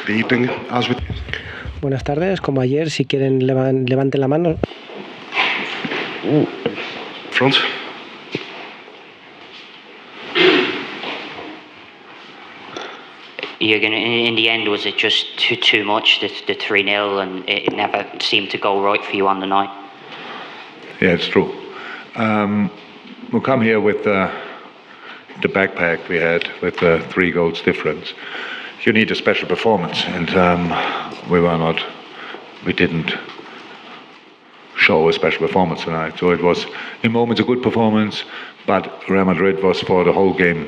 Good evening. Buenas tardes, como ayer, si quieren levanten la mano. Front. Jürgen, in the end, was it just too much, the 3-0, and it never seemed to go right for you on the night? Yeah, it's true. We'll come here with the backpack we had with 3 goals difference. You need a special performance, and we didn't show a special performance tonight. So it was, in moments, a good performance, but Real Madrid was for the whole game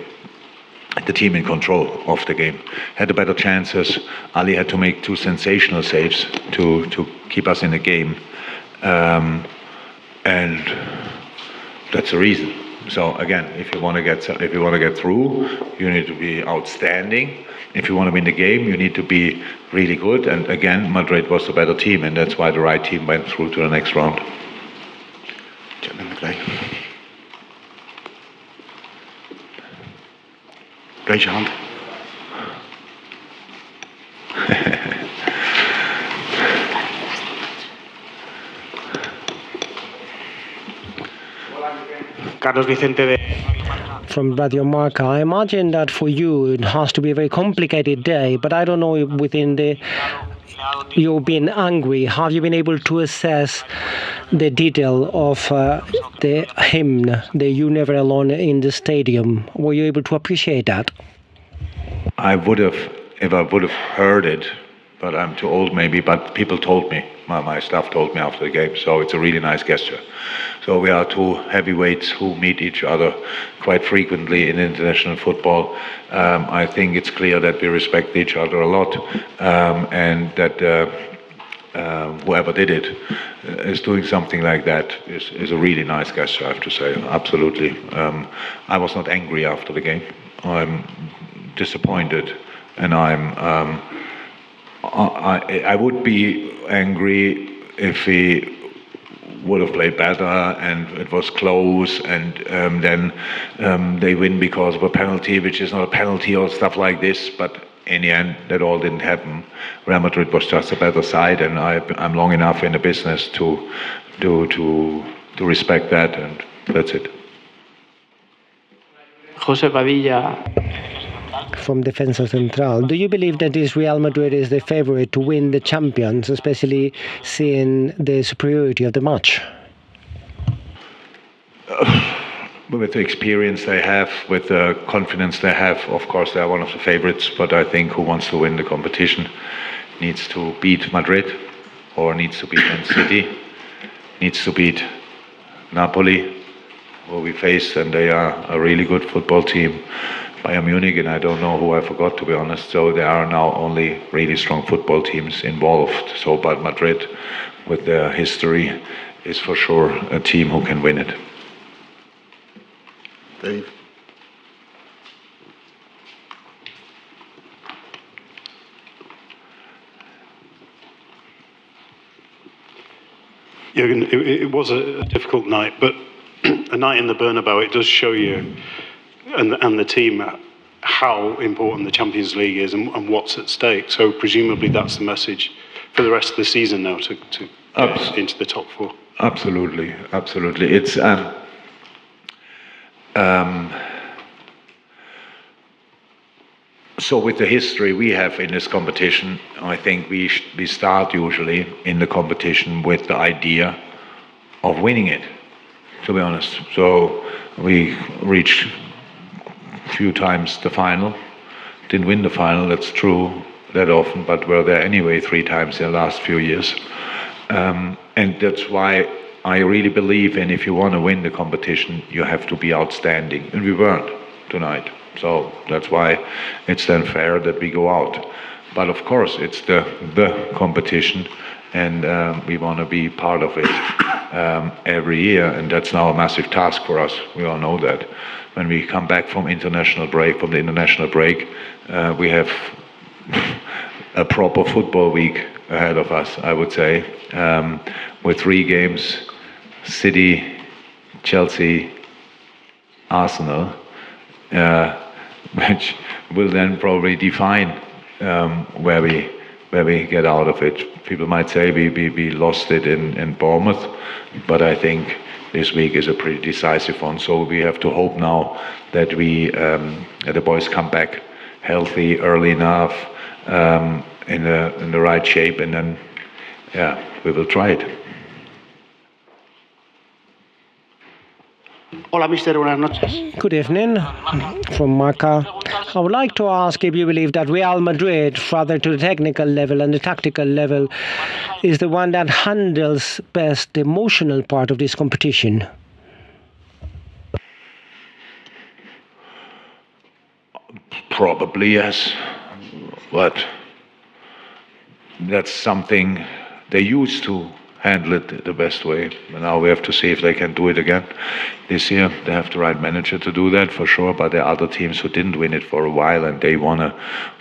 the team in control of the game. Had the better chances. Ali had to make 2 sensational saves to keep us in the game, and that's the reason. So again, if you want to get through, you need to be outstanding. If you want to win the game, you need to be really good. And again, Madrid was the better team, and that's why the right team went through to the next round. Raise your hand. Carlos Vicente From Radio Marca. I imagine that for you it has to be a very complicated day, but I don't know if you've been angry. Have you been able to assess the detail of the hymn, the You Never Alone in the stadium? Were you able to appreciate that? I would have, if I would have heard it, but I'm too old maybe, but people told me, my staff told me after the game, so it's a really nice gesture. So we are 2 heavyweights who meet each other quite frequently in international football. I think it's clear that we respect each other a lot, and that whoever did it is doing something like that is a really nice gesture, I have to say, absolutely. I was not angry after the game. I'm disappointed, and I would be angry if we would have played better and it was close, and then they win because of a penalty, which is not a penalty or stuff like this. But in the end, that all didn't happen. Real Madrid was just a better side, and I'm long enough in the business to respect that, and that's it. José Padilla. From Defensa Central. Do you believe that this Real Madrid is the favorite to win the Champions, especially seeing the superiority of the match? With the experience they have, with the confidence they have, of course they are one of the favorites, but I think who wants to win the competition needs to beat Madrid, or needs to beat Man City, needs to beat Napoli, who we faced, and they are a really good football team. Bayern Munich, and I don't know who I forgot, to be honest. So there are now only really strong football teams involved. So, but Madrid, with their history, is for sure a team who can win it. Dave. Jürgen, it was a difficult night, but a night in the Bernabeu, it does show you and the team how important the Champions League is and what's at stake. So presumably that's the message for the rest of the season now to get into the top 4. Absolutely. It's so with the history we have in this competition, I think we start usually in the competition with the idea of winning it, to be honest. So we reached few times the final, didn't win the final, that's true, that often, but were there anyway 3 times in the last few years. And that's why I really believe in, if you want to win the competition, you have to be outstanding. And we weren't tonight. So that's why it's then fair that we go out. But of course, it's the competition, and we want to be part of it every year. And that's now a massive task for us. We all know that. When we come back from the international break, we have a proper football week ahead of us, I would say, with 3 games: City, Chelsea, Arsenal, which will then probably define where we get out of it. People might say we lost it in Bournemouth, but I think this week is a pretty decisive one. So we have to hope now that the boys come back healthy early enough, in the right shape, and then we will try it. Hola, mister. Buenas noches. Good evening from Marca. I would like to ask if you believe that Real Madrid, rather to the technical level and the tactical level, is the one that handles best the emotional part of this competition. Probably yes, but that's something they used to handle it the best way. And now we have to see if they can do it again this year. They have the right manager to do that for sure, but there are other teams who didn't win it for a while and they want to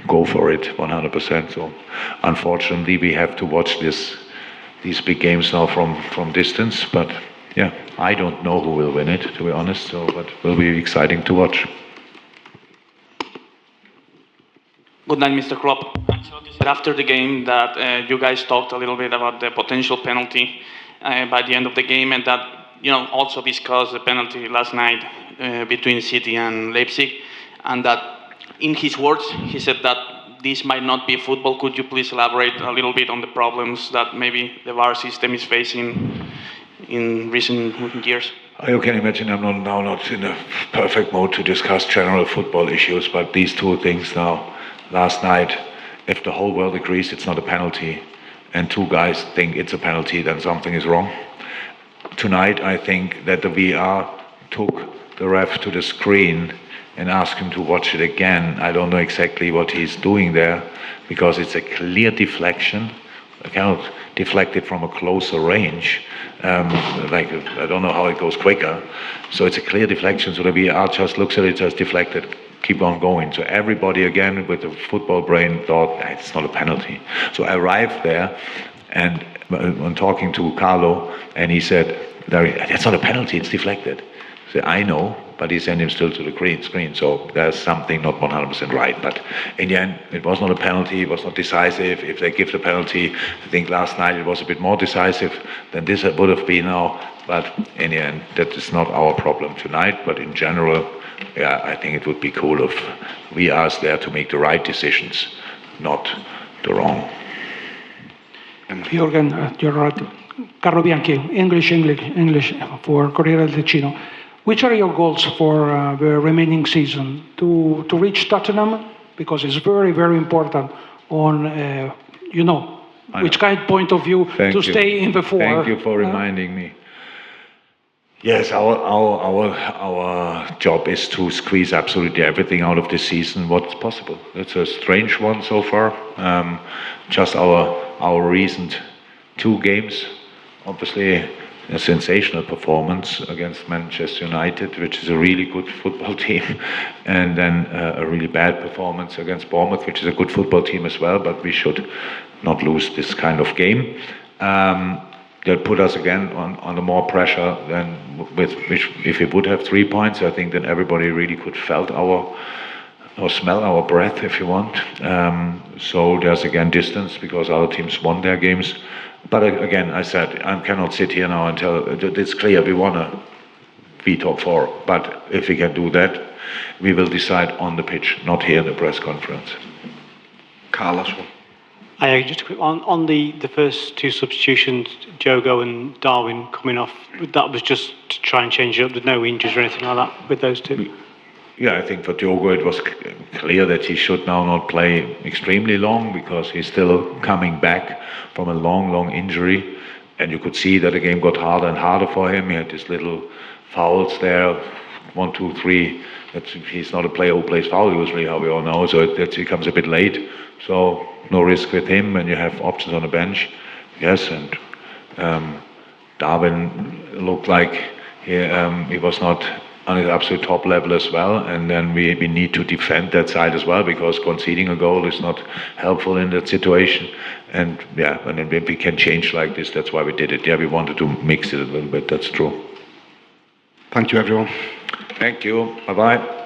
go for it 100%. So unfortunately we have to watch these big games now from distance, but yeah, I don't know who will win it, to be honest, but it will be exciting to watch. Good night, Mr. Klopp. After the game that you guys talked a little bit about the potential penalty by the end of the game, and that also discussed the penalty last night between City and Leipzig, and that in his words he said that this might not be football. Could you please elaborate a little bit on the problems that maybe the VAR system is facing in recent years? You can imagine I'm not in a perfect mode to discuss general football issues, but these two things now. Last night, if the whole world agrees it's not a penalty and two guys think it's a penalty, then something is wrong. Tonight, I think that the VR took the ref to the screen and asked him to watch it again. I don't know exactly what he's doing there because it's a clear deflection. I cannot deflect it from a closer range. I don't know how it goes quicker. So it's a clear deflection. So the VR just looks at it as deflected. Keep on going. So everybody again with the football brain thought it's not a penalty. So I arrived there and I'm talking to Carlo and he said, that's not a penalty, it's deflected. I said, I know, but he sent him still to the screen. So there's something not 100% right. But in the end, it was not a penalty, it was not decisive. If they give the penalty, I think last night it was a bit more decisive than this would have been now. But in the end, that is not our problem tonight. But in general, I think it would be cool if we are there to make the right decisions, not the wrong. Jürgen, you're right. Carlo Bianchi, English for Corriere del Ticino. Which are your goals for the remaining season? To reach Tottenham, because it's very, very important on, which kind of point of view to stay in the four. Thank you for reminding me. Yes, our job is to squeeze absolutely everything out of this season, what's possible. It's a strange one so far. Just our recent two games, obviously a sensational performance against Manchester United, which is a really good football team, and then a really bad performance against Bournemouth, which is a good football team as well, but we should not lose this kind of game. That put us again on the more pressure than which if we would have 3 points, I think then everybody really could felt or smell our breath, if you want. So there's again distance because other teams won their games. But again, I said I cannot sit here now and tell it's clear we want to be top four. But if we can do that, we will decide on the pitch, not here in the press conference. Carlos. Just a quick one. On the first two substitutions, Jogo and Darwin coming off, that was just to try and change it up. There's no injuries or anything like that with those two? Yeah, I think for Diogo it was clear that he should now not play extremely long because he's still coming back from a long injury. And you could see that the game got harder and harder for him. He had these little fouls there, 1, 2, 3. He's not a player who plays foul usually, how we all know, so it comes a bit late. So no risk with him when you have options on the bench. Yes, and Darwin looked like he was not on his absolute top level as well, and then we need to defend that side as well because conceding a goal is not helpful in that situation. And and if we can change like this, that's why we did it. We wanted to mix it a little bit, that's true. Thank you, everyone. Thank you. Bye-bye.